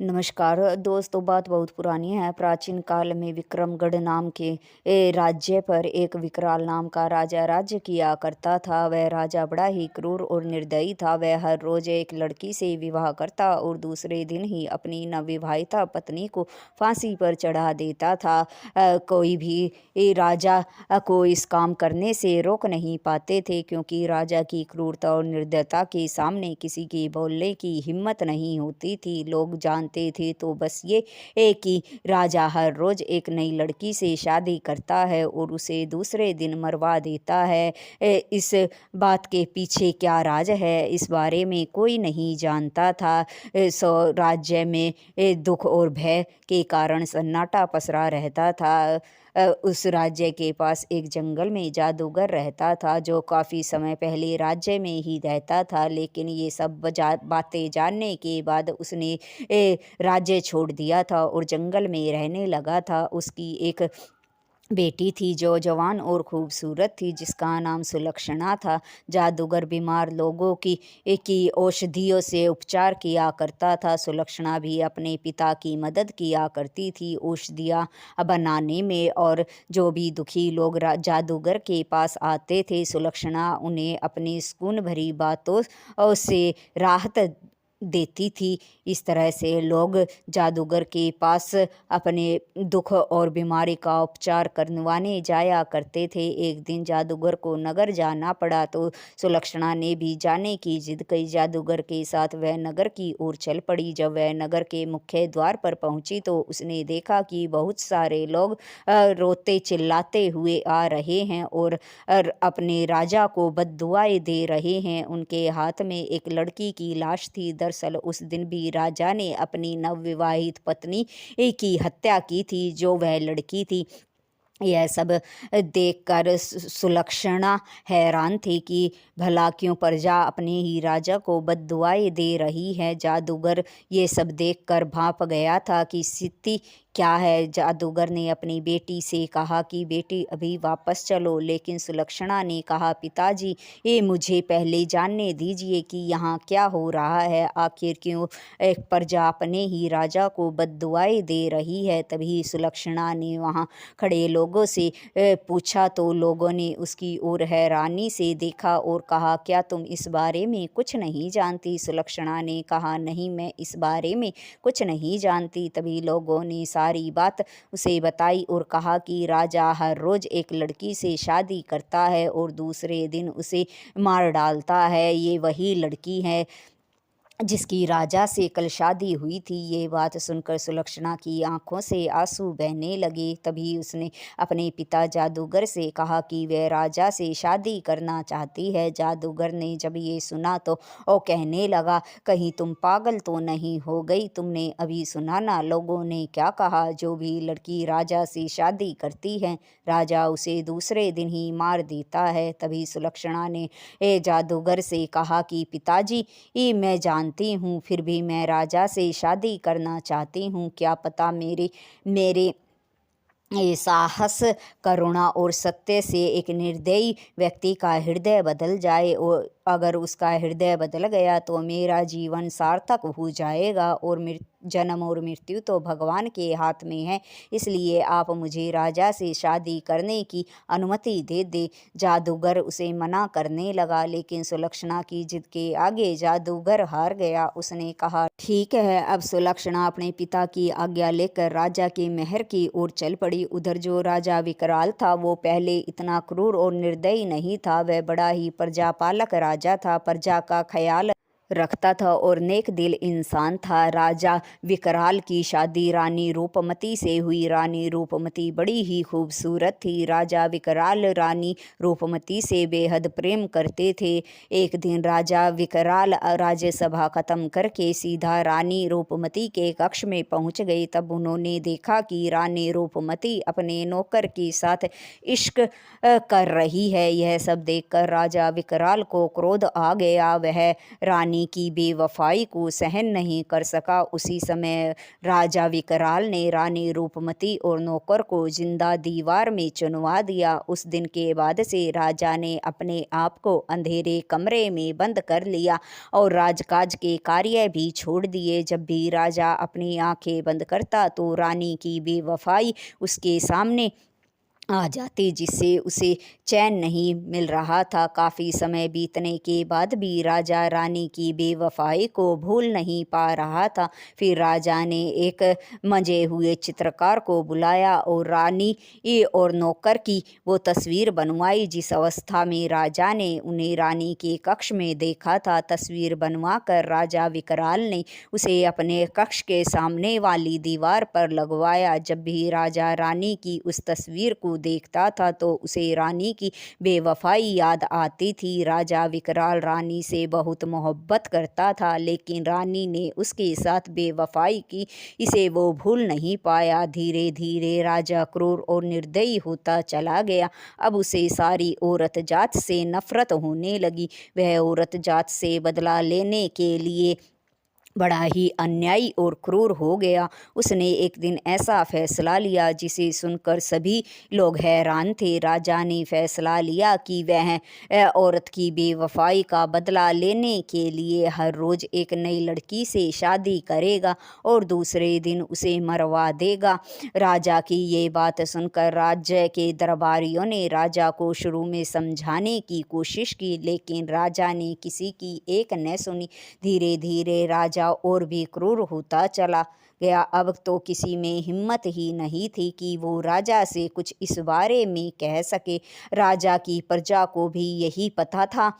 नमस्कार दोस्तों। बात बहुत पुरानी है। प्राचीन काल में विक्रमगढ़ नाम के राज्य पर एक विकराल नाम का राजा राज्य किया करता था। वह राजा बड़ा ही क्रूर और निर्दयी था। वह हर रोज एक लड़की से विवाह करता और दूसरे दिन ही अपनी नवविवाहिता पत्नी को फांसी पर चढ़ा देता था। कोई भी राजा को इस काम करने से रोक नहीं पाते थे, क्योंकि राजा की क्रूरता और निर्दयता के सामने किसी की बोलने की हिम्मत नहीं होती थी। लोग जानते थे तो बस ये कि राजा हर रोज एक नई लड़की से शादी करता है और उसे दूसरे दिन मरवा देता है। इस बात के पीछे क्या राज है, इस बारे में कोई नहीं जानता था। सो राज्य में दुख और भय के कारण सन्नाटा पसरा रहता था। उस राज्य के पास एक जंगल में जादूगर रहता था, जो काफ़ी समय पहले राज्य में ही रहता था। लेकिन ये सब बातें जानने के बाद उसने राज्य छोड़ दिया था और जंगल में रहने लगा था। उसकी एक बेटी थी जो जवान और खूबसूरत थी, जिसका नाम सुलक्षणा था। जादूगर बीमार लोगों की औषधियों से उपचार किया करता था। सुलक्षणा भी अपने पिता की मदद किया करती थी औषधियाँ बनाने में, और जो भी दुखी लोग जादूगर के पास आते थे, सुलक्षणा उन्हें अपनी सुकून भरी बातों से राहत देती थी। इस तरह से लोग जादूगर के पास अपने दुख और बीमारी का उपचार करवाने जाया करते थे। एक दिन जादूगर को नगर जाना पड़ा, तो सुलक्षणा ने भी जाने की जिद कई। जादूगर के साथ वह नगर की ओर चल पड़ी। जब वह नगर के मुख्य द्वार पर पहुंची तो उसने देखा कि बहुत सारे लोग रोते चिल्लाते हुए आ रहे हैं और अपने राजा को बद्दुआएं दे रहे हैं। उनके हाथ में एक लड़की की लाश थी। दरअसल उस दिन भी राजा ने अपनी नवविवाहित पत्नी की हत्या की थी, जो वह लड़की थी। यह सब देखकर सुलक्षणा हैरान थी कि भला क्यों प्रजा अपने ही राजा को बद्दुआएं दे रही है। जादूगर ये सब देखकर भांप गया था कि स्थिति क्या है। जादूगर ने अपनी बेटी से कहा कि बेटी अभी वापस चलो, लेकिन सुलक्षणा ने कहा पिताजी, ये मुझे पहले जानने दीजिए कि यहाँ क्या हो रहा है। आखिर क्यों एक प्रजा अपने ही राजा को बद्दुआएं दे रही है। तभी सुलक्षणा ने वहाँ खड़े लोगों से पूछा, तो लोगों ने उसकी ओर हैरानी से देखा और कहा, क्या तुम इस बारे में कुछ नहीं जानती? सुलक्षणा ने कहा, नहीं, मैं इस बारे में कुछ नहीं जानती। तभी लोगों ने सारी बात उसे बताई और कहा कि राजा हर रोज एक लड़की से शादी करता है और दूसरे दिन उसे मार डालता है। ये वही लड़की है जिसकी राजा से कल शादी हुई थी। ये बात सुनकर सुलक्षणा की आंखों से आंसू बहने लगे। तभी उसने अपने पिता जादूगर से कहा कि वह राजा से शादी करना चाहती है। जादूगर ने जब ये सुना तो वो कहने लगा, कहीं तुम पागल तो नहीं हो गई? तुमने अभी सुना ना, लोगों ने क्या कहा? जो भी लड़की राजा से शादी करती है, राजा उसे दूसरे दिन ही मार देता है। तभी सुलक्षणा ने जादूगर से कहा कि पिताजी, मैं जानती हूँ, फिर भी मैं राजा से शादी करना चाहती हूँ। क्या पता मेरे मेरे ये साहस, करुणा और सत्य से एक निर्दयी व्यक्ति का हृदय बदल जाए, और अगर उसका हृदय बदल गया तो मेरा जीवन सार्थक हो जाएगा, और जन्म और मृत्यु तो भगवान के हाथ में है। इसलिए आप मुझे राजा से शादी करने की अनुमति दे दे। जादूगर उसे मना करने लगा, लेकिन सुलक्षणा की जिद के आगे जादूगर हार गया। उसने कहा, ठीक है। अब सुलक्षणा अपने पिता की आज्ञा लेकर राजा के महल की ओर चल पड़ी। उधर जो राजा विकराल था, वो पहले इतना क्रूर और निर्दयी नहीं था। वह बड़ा ही प्रजापालक राजा था, प्रजा का ख्याल रखता था और नेक दिल इंसान था। राजा विकराल की शादी रानी रूपमती से हुई। रानी रूपमती बड़ी ही खूबसूरत थी। राजा विकराल रानी रूपमती से बेहद प्रेम करते थे। एक दिन राजा विकराल राज्यसभा खत्म करके सीधा रानी रूपमती के कक्ष में पहुंच गए। तब उन्होंने देखा कि रानी रूपमती अपने नौकर के साथ इश्क कर रही है। यह सब देखकर राजा विकराल को क्रोध आ गया। वह रानी रानी की बेवफाई को सहन नहीं कर सका। उसी समय राजा विकराल ने रानी रूपमती और नौकर को जिंदा दीवार में चुनवा दिया। उस दिन के बाद से राजा ने अपने आप को अंधेरे कमरे में बंद कर लिया और राजकाज के कार्य भी छोड़ दिए। जब भी राजा अपनी आंखें बंद करता तो रानी की बेवफाई उसके सामने आ जाती, जिससे उसे चैन नहीं मिल रहा था। काफ़ी समय बीतने के बाद भी राजा रानी की बेवफाई को भूल नहीं पा रहा था। फिर राजा ने एक मंजे हुए चित्रकार को बुलाया और रानी और नौकर की वो तस्वीर बनवाई जिस अवस्था में राजा ने उन्हें रानी के कक्ष में देखा था। तस्वीर बनवा कर राजा विकराल ने उसे अपने कक्ष के सामने वाली दीवार पर लगवाया। जब भी राजा रानी की उस तस्वीर को देखता था तो उसे रानी की बेवफाई याद आती थी। राजा विकराल रानी से बहुत मोहब्बत करता था, लेकिन रानी ने उसके साथ बेवफाई की, इसे वो भूल नहीं पाया। धीरे धीरे राजा क्रूर और निर्दयी होता चला गया। अब उसे सारी औरत जात से नफरत होने लगी। वह औरत जात से बदला लेने के लिए बड़ा ही अन्यायी और क्रूर हो गया। उसने एक दिन ऐसा फैसला लिया जिसे सुनकर सभी लोग हैरान थे। राजा ने फैसला लिया कि वह औरत की बेवफाई का बदला लेने के लिए हर रोज़ एक नई लड़की से शादी करेगा और दूसरे दिन उसे मरवा देगा। राजा की ये बात सुनकर राज्य के दरबारियों ने राजा को शुरू में समझाने की कोशिश की, लेकिन राजा ने किसी की एक न सुनी। धीरे धीरे राजा और भी क्रूर होता चला गया। अब तो किसी में हिम्मत ही नहीं थी कि वो राजा से कुछ इस बारे में कह सके। राजा की प्रजा को भी यही पता था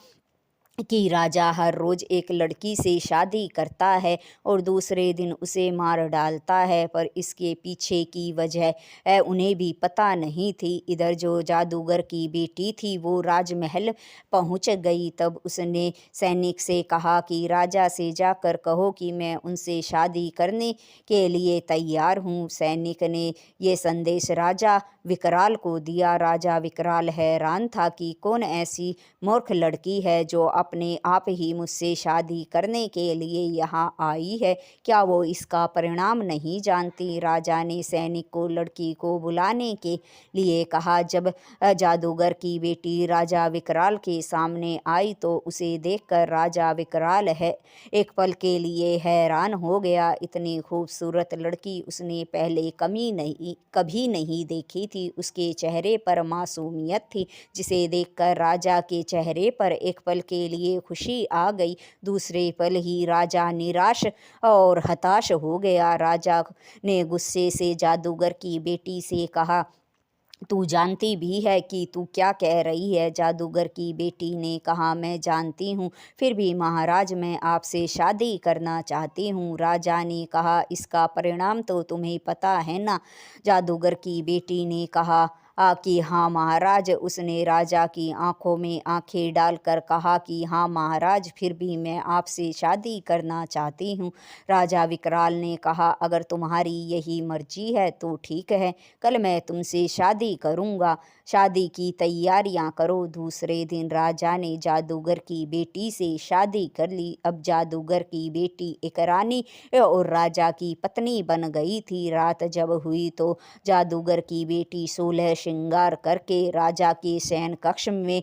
कि राजा हर रोज़ एक लड़की से शादी करता है और दूसरे दिन उसे मार डालता है, पर इसके पीछे की वजह उन्हें भी पता नहीं थी। इधर जो जादूगर की बेटी थी वो राजमहल पहुंच गई। तब उसने सैनिक से कहा कि राजा से जाकर कहो कि मैं उनसे शादी करने के लिए तैयार हूँ। सैनिक ने ये संदेश राजा विकराल को दिया। राजा विकराल हैरान था कि कौन ऐसी मूर्ख लड़की है जो अपने आप ही मुझसे शादी करने के लिए यहाँ आई है। क्या वो इसका परिणाम नहीं जानती? राजा ने सैनिक को लड़की को बुलाने के लिए कहा। जब जादूगर की बेटी राजा विकराल के सामने आई तो उसे देखकर राजा विकराल है एक पल के लिए हैरान हो गया। इतनी खूबसूरत लड़की उसने पहले कभी नहीं देखी थी। उसके चेहरे पर मासूमियत थी जिसे देखकर राजा के चेहरे पर एक पल के लिए खुशी आ गई। दूसरे पल ही राजा निराश और हताश हो गया। राजा ने गुस्से से जादूगर की बेटी से कहा, तू जानती भी है कि तू क्या कह रही है? जादूगर की बेटी ने कहा, मैं जानती हूँ, फिर भी महाराज मैं आपसे शादी करना चाहती हूँ। राजा ने कहा, इसका परिणाम तो तुम्हें पता है ना? जादूगर की बेटी ने कहा कि हाँ महाराज। उसने राजा की आंखों में आंखें डालकर कहा कि हाँ महाराज, फिर भी मैं आपसे शादी करना चाहती हूँ। राजा विकराल ने कहा, अगर तुम्हारी यही मर्जी है तो ठीक है, कल मैं तुमसे शादी करूँगा। शादी की तैयारियां करो। दूसरे दिन राजा ने जादूगर की बेटी से शादी कर ली। अब जादूगर की बेटी एक रानी और राजा की पत्नी बन गई थी। रात जब हुई तो जादूगर की बेटी 16 श्रृंगार करके राजा के शयन कक्ष में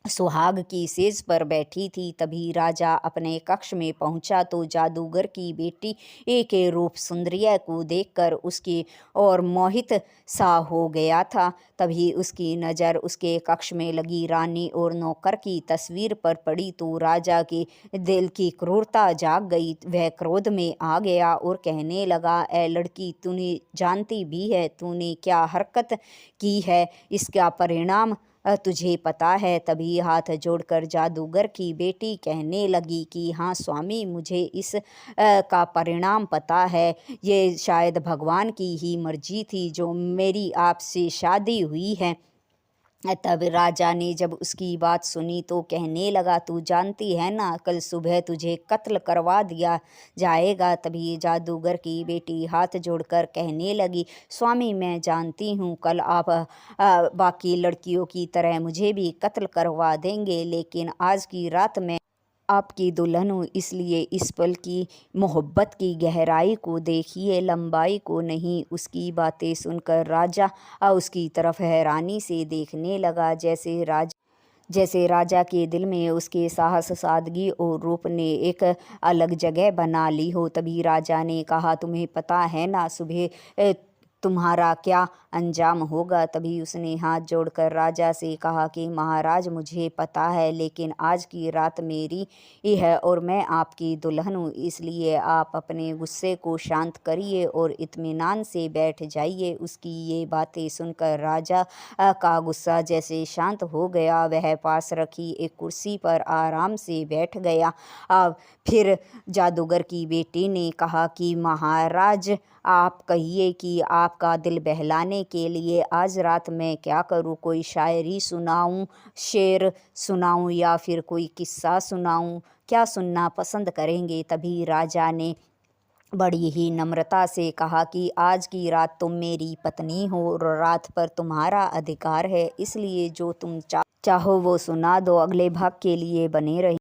सुहाग की सेज पर बैठी थी। तभी राजा अपने कक्ष में पहुंचा तो जादूगर की बेटी के रूप सुंदरिया को देखकर उसकी और मोहित सा हो गया था। तभी उसकी नज़र उसके कक्ष में लगी रानी और नौकर की तस्वीर पर पड़ी तो राजा के दिल की क्रूरता जाग गई। वह क्रोध में आ गया और कहने लगा, ए लड़की, तूने जानती भी है तूने क्या हरकत की है? इसका परिणाम तुझे पता है? तभी हाथ जोड़कर जादूगर की बेटी कहने लगी कि हाँ स्वामी, मुझे इस का परिणाम पता है। ये शायद भगवान की ही मर्जी थी जो मेरी आपसे शादी हुई है। तब राजा ने जब उसकी बात सुनी तो कहने लगा, तू जानती है ना, कल सुबह तुझे कत्ल करवा दिया जाएगा। तभी जादूगर की बेटी हाथ जोड़कर कहने लगी, स्वामी मैं जानती हूँ, कल आप बाकी लड़कियों की तरह मुझे भी कत्ल करवा देंगे, लेकिन आज की रात मैं आपकी दुल्हन हूँ, इसलिए इस पल की मोहब्बत की गहराई को देखिए, लंबाई को नहीं। उसकी बातें सुनकर राजा उसकी तरफ हैरानी से देखने लगा, जैसे राजा के दिल में उसके साहस, सादगी और रूप ने एक अलग जगह बना ली हो। तभी राजा ने कहा, तुम्हें पता है ना सुबह तुम्हारा क्या अंजाम होगा। तभी उसने हाथ जोड़कर राजा से कहा कि महाराज, मुझे पता है, लेकिन आज की रात मेरी ही है और मैं आपकी दुल्हन हूँ, इसलिए आप अपने गुस्से को शांत करिए और इत्मीनान से बैठ जाइए। उसकी ये बातें सुनकर राजा का गुस्सा जैसे शांत हो गया। वह पास रखी एक कुर्सी पर आराम से बैठ गया। फिर जादूगर की बेटी ने कहा कि महाराज, आप कहिए कि आपका दिल बहलाने के लिए आज रात मैं क्या करूं? कोई शायरी सुनाऊं, शेर सुनाऊं या फिर कोई किस्सा सुनाऊं? क्या सुनना पसंद करेंगे? तभी राजा ने बड़ी ही नम्रता से कहा कि आज की रात तुम मेरी पत्नी हो और रात पर तुम्हारा अधिकार है, इसलिए जो तुम चाहो वो सुना दो। अगले भाग के लिए बने रहिए।